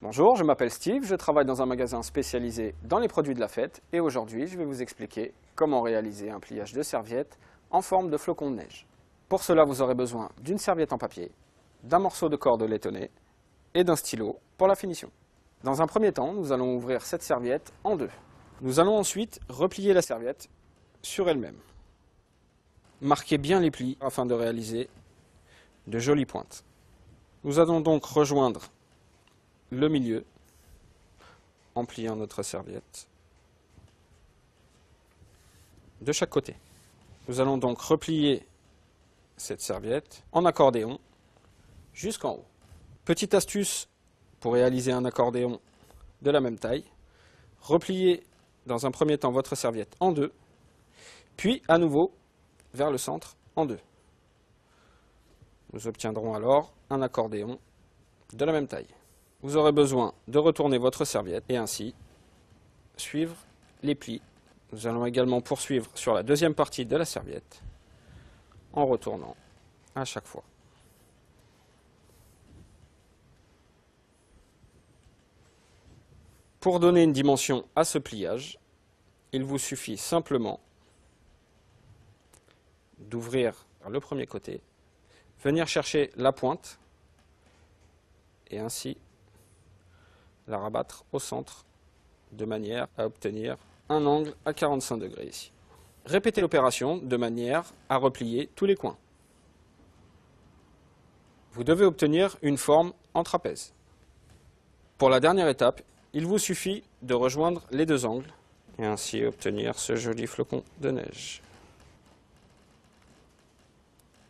Bonjour, je m'appelle Steve, je travaille dans un magasin spécialisé dans les produits de la fête et aujourd'hui je vais vous expliquer comment réaliser un pliage de serviette en forme de flocon de neige. Pour cela vous aurez besoin d'une serviette en papier, d'un morceau de corde laitonné et d'un stylo pour la finition. Dans un premier temps, nous allons ouvrir cette serviette en deux. Nous allons ensuite replier la serviette sur elle-même. Marquez bien les plis afin de réaliser de jolies pointes. Nous allons donc rejoindre le milieu en pliant notre serviette de chaque côté. Nous allons donc replier cette serviette en accordéon jusqu'en haut. Petite astuce pour réaliser un accordéon de la même taille, repliez dans un premier temps votre serviette en deux, puis à nouveau vers le centre en deux. Nous obtiendrons alors un accordéon de la même taille. Vous aurez besoin de retourner votre serviette et ainsi suivre les plis. Nous allons également poursuivre sur la deuxième partie de la serviette en retournant à chaque fois. Pour donner une dimension à ce pliage, il vous suffit simplement d'ouvrir le premier côté, venir chercher la pointe et ainsi la rabattre au centre de manière à obtenir un angle à 45 degrés ici. Répétez l'opération de manière à replier tous les coins. Vous devez obtenir une forme en trapèze. Pour la dernière étape, il vous suffit de rejoindre les deux angles et ainsi obtenir ce joli flocon de neige.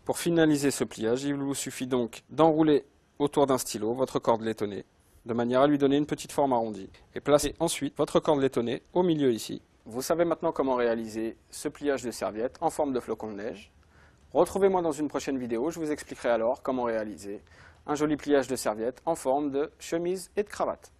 Pour finaliser ce pliage, il vous suffit donc d'enrouler autour d'un stylo votre corde laitonnée de manière à lui donner une petite forme arrondie et placez ensuite votre corde laitonnée au milieu ici. Vous savez maintenant comment réaliser ce pliage de serviette en forme de flocon de neige. Retrouvez-moi dans une prochaine vidéo, je vous expliquerai alors comment réaliser un joli pliage de serviette en forme de chemise et de cravate.